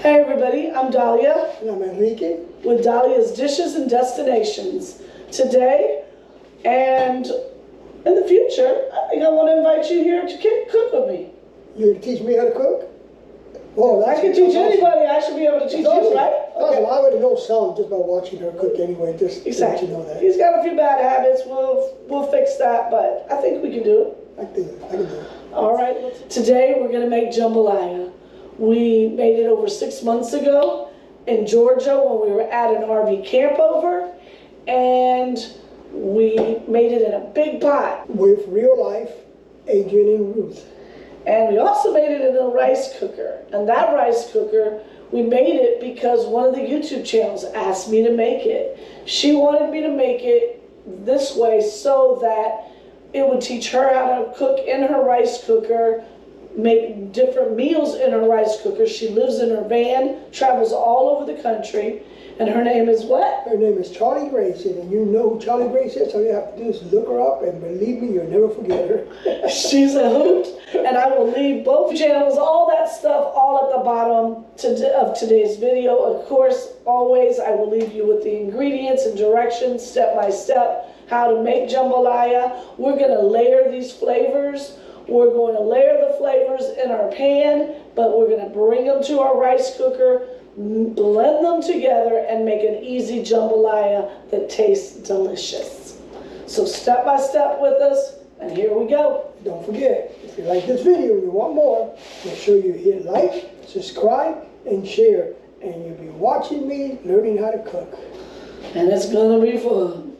Hey everybody, I'm Dahlia. And I'm Enrique. With Dahlia's Dishes and Destinations. Today and in the future, I think I want to invite you here to cook with me. You're to teach me how to cook? Well, I can teach anybody. I should be able to teach you, right? Okay. I already know some just by watching her cook anyway. Just exactly. To let you know that. He's got a few bad habits. We'll fix that, but I think we can do it. I can do it. All right. Today we're going to make jambalaya. We made it over 6 months ago in Georgia when we were at an RV campover, and we made it in a big pot. With real life Adrian and Ruth. And we also made it in a rice cooker. And that rice cooker, we made it because one of the YouTube channels asked me to make it. She wanted me to make it this way so that it would teach her how to cook in her rice cooker, make different meals in her rice cooker. She lives in her van, travels all over the country, and her name is what? Her name is Charlie Grace, and you know who Charlie Grace is. All you have to do is look her up, and believe me, you'll never forget her. She's a hoot, and I will leave both channels, all that stuff, all at the bottom of today's video. Of course, always, I will leave you with the ingredients and directions, step by step, how to make jambalaya. We're going to layer these flavors. We're going to layer the flavors in our pan, but we're going to bring them to our rice cooker, blend them together, and make an easy jambalaya that tastes delicious. So step by step with us, and here we go. Don't forget, if you like this video and you want more, make sure you hit like, subscribe, and share. And you'll be watching me learning how to cook. And it's going to be fun.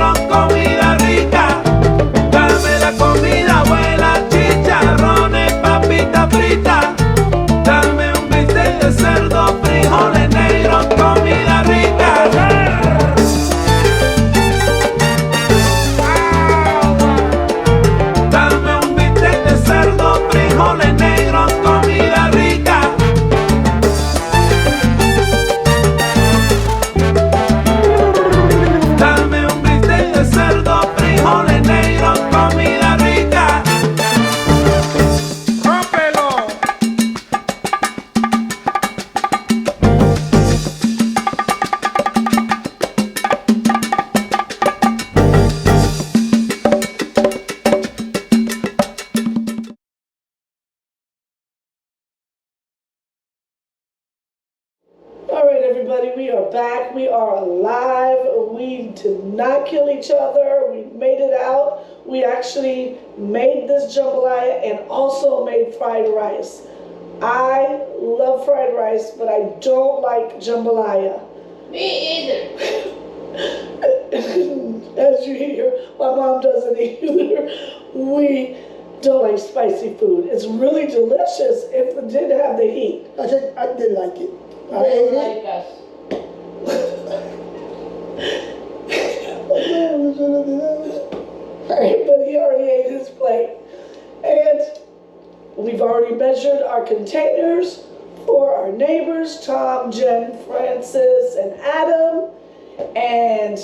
Comida rica, dame la comida, abuela, chicharrones, papita frita, dame un bistec de cerdo, frijoles negros, comida rica. Everybody, we are back. We are alive. We did not kill each other. We made it out. We actually made this jambalaya and also made fried rice. I love fried rice, but I don't like jambalaya. Me either. As you hear, my mom doesn't either. We don't like spicy food. It's really delicious if it did have the heat. I said I did like it. I They ate it. like us. But he already ate his plate. And we've already measured our containers for our neighbors, Tom, Jen, Francis, and Adam. And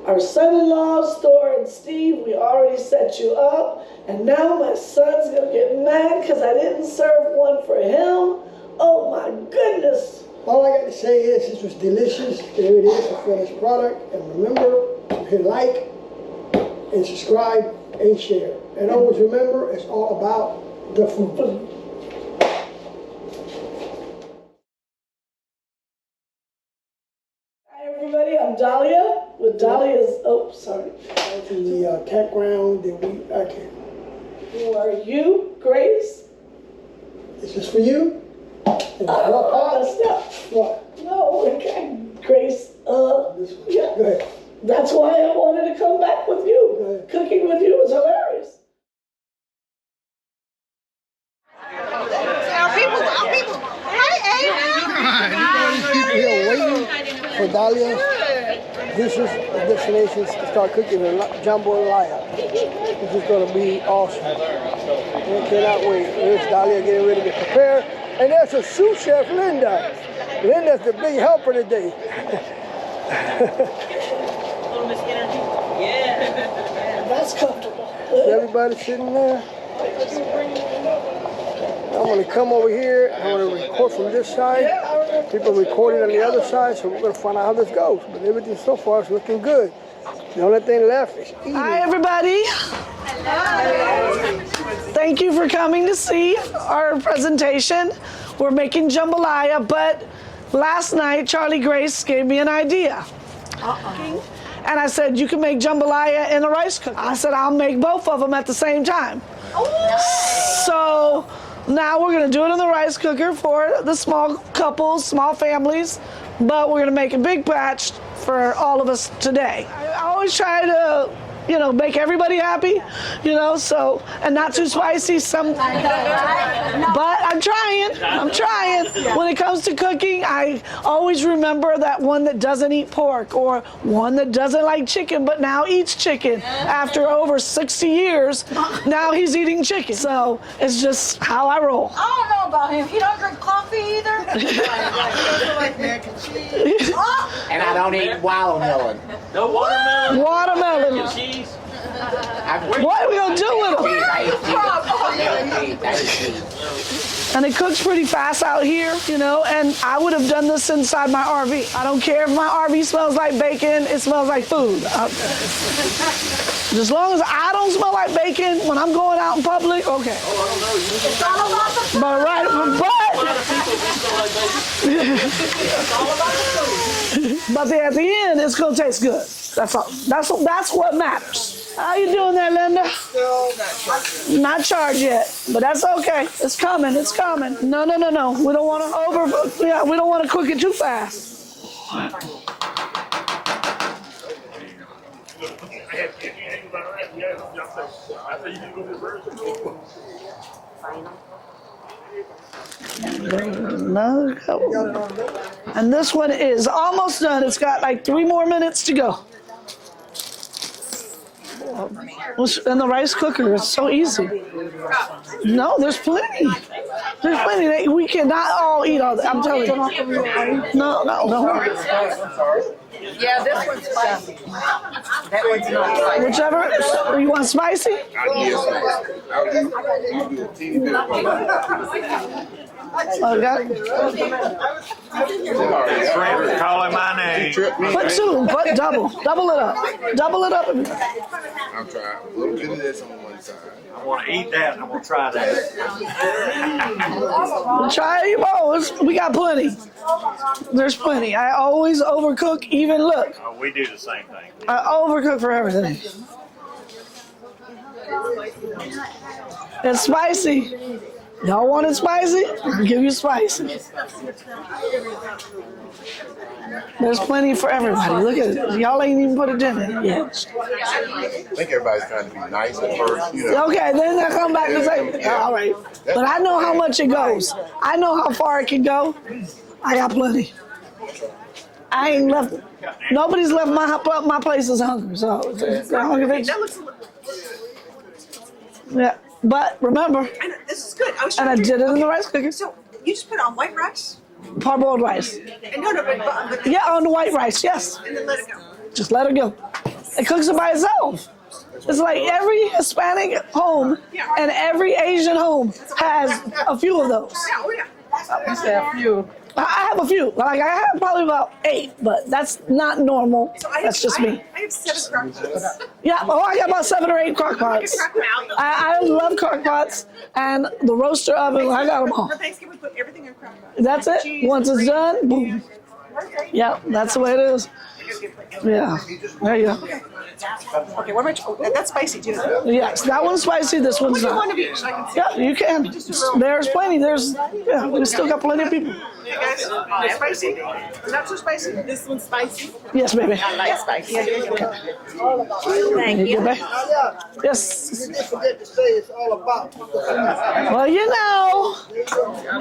our son-in-laws, Thor and Steve, we already set you up. And now my son's gonna get mad because I didn't serve one for him. Oh my goodness. All I got to say is this was delicious. There it is, the finished product. And remember to hit like and subscribe and share. And always remember, it's all about the food. Hi everybody, I'm Dahlia with Dahlia's, oh sorry. The campground that Who are you, Grace? this is for you. And what? No, okay. Grace, This one. yeah. Go ahead. That's why I wanted to come back with you. Right. Cooking with you is hilarious. Our people. Hey, People here waiting for Dahlia's destinations to start cooking the jambalaya. This is going to be awesome. We cannot wait. There's Dahlia getting ready to prepare. And there's a sous chef, Linda. Linda's the big helper today. That's comfortable. Everybody sitting there. I'm going to come over here. I'm going to record from this side. People recording on the other side, so we're going to find out how this goes. But everything so far is looking good. The only thing left is eating. Hi everybody. Thank you for coming to see our presentation. We're making jambalaya, but last night Charlie Grace gave me an idea. And I said, you can make jambalaya in a rice cooker. I said, I'll make both of them at the same time. So now we're gonna do it in the rice cooker for the small couples, small families, but we're gonna make a big batch for all of us today. I always try to, make everybody happy, so, and not too spicy, but I'm trying. When it comes to cooking, I always remember that one that doesn't eat pork or one that doesn't like chicken, but now eats chicken. After over 60 years, now he's eating chicken. So it's just how I roll. I don't know about him. He don't drink coffee either. And I don't eat watermelon. No watermelon. Watermelon. Cheese. What are we gonna do with them? And it cooks pretty fast out here, and I would have done this inside my RV. I don't care if my RV smells like bacon, it smells like food. As long as I don't smell like bacon when I'm going out in public, okay. It's all about the food. But but at the end, it's gonna taste good. That's all. That's what matters. How you doing there, Linda? Still Not charged yet, but that's okay. It's coming. It's coming. No. We don't want to we don't want to cook it too fast. Another couple. And this one is almost done. It's got like 3 more minutes to go. And the rice cooker is so easy. No, there's plenty. There's plenty. We cannot all eat all that. I'm telling you. No. Yeah, this one's spicy. That one's not spicy. Whichever. You want spicy? I'll do a teeny bit of both. Okay. Friends calling my name. Put 2. Put double. Double it up. Double it up. I'll try a little bit of this on one side. I want to eat that and I'm going to try that. Try it both. We got plenty. There's plenty. I always overcook. Even look. Oh, we do the same thing. I overcook for everything. It's spicy. Y'all want it spicy? I'll give you spicy. There's plenty for everybody. Look at it. Y'all ain't even put a dent in it yet. I think everybody's trying to be nice at first, you know. Okay, then I come back and say, all right. But I know how much it goes. I know how far it can go. I got plenty. I ain't left. Nobody's left my places hungry. So yeah. But remember, I know, this is good. and I did it in the rice cooker. So you just put it on white rice? Parboiled rice. And no, but Yeah, on the white rice, yes. and then let it go. Just let it go. It cooks it by itself. It's like every Hispanic home and every Asian home has a few of those. Yeah, oh yeah. You said a few. I have a few. Like I have probably about 8, but that's not normal. So I That's have, just me. I have 7 crock pots. Yeah, I got about 7 or 8 crock pots. I love crock pots and the roaster oven. I got them all. For Thanksgiving, we put everything in crock pots. That's it. Once it's done, boom. Yeah, that's the way it is. Yeah, there you go. Okay, what am I? Oh, that's spicy too. Yes, that one's spicy. This one's One not. of each. So I can see. Yeah, you can. There's plenty. We still got plenty of people. You guys, they're spicy. Not too spicy. This one's spicy. Yes, baby. I like spicy. Yeah, there you go. Thank you, baby. Yes. You didn't forget to say it's all about the food. Well, you know,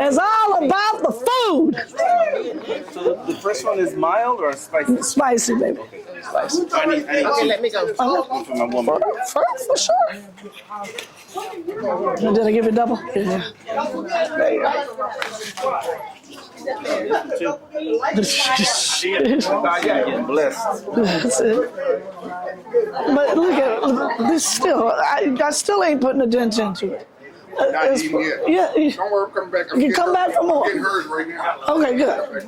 it's all about the food. So the first one is mild or spicy? Spicy, baby. Spicy. I need Okay, let me go. one for my woman. For sure. Did I give you double? Yeah. There you go. Getting blessed. That's it. But look at this. Still, I still ain't putting a dent into it. Not eating yet. Yeah. Don't worry, come back. You come back for more. I'm getting hers right now. Okay, good.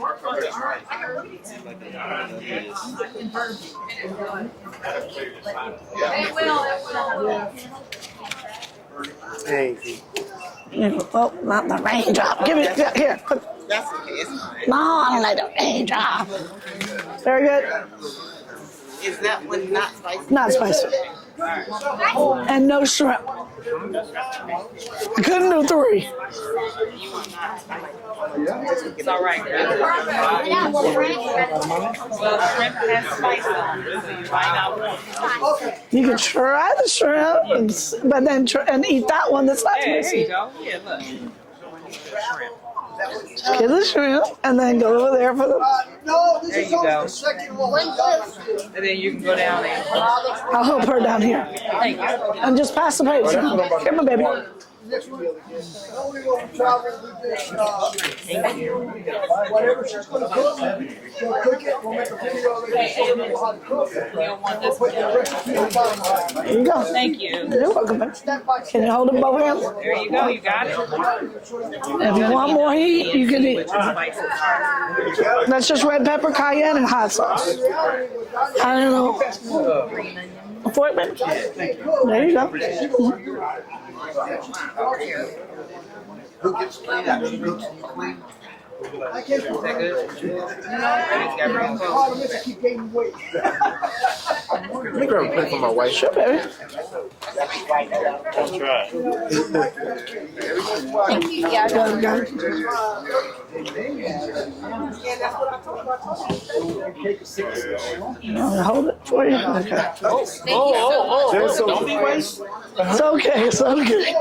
Thank you. Oh, not the raindrop. Give it here. That's okay. It's fine. No, I don't like the raindrop. Very good. Is that one not spicy? Not spicy. And no shrimp. I couldn't do 3. It's all right. Well, shrimp has spice on it, so you find out one. You can try the shrimp, but then and eat that one that's not There spicy. you go. Yeah, look. Just get the shrimp and then go over there for the. No, this There is you only go. the second one. And then you can go down there. I'll help her down here. Thank you. And just pass the plates. Here, my baby. Next week. Only when we travel, we just, whatever she's gonna cook, she'll cook it, we'll make a video of it, show people how to cook it. You'll want this Put the recipe on the bottom. There you go. Thank you. You're welcome, baby. Can you hold them both hands? There you go. You got it. If you want more heat, you can eat. That's just red pepper, cayenne, and hot sauce. I don't know. A fork, baby? There you go. Who gets clean? I mean, who gets clean? I can't do it. Problem is I keep gaining weight. Let me grab a plate for my wife. Sure, baby. That's right. Got it. I'll hold it for you. Okay. Don't be waste. It's okay. It's okay.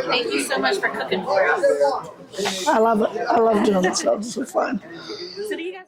Thank you so much for cooking for us. I love it. I love doing this stuff. This is fun. So do you guys?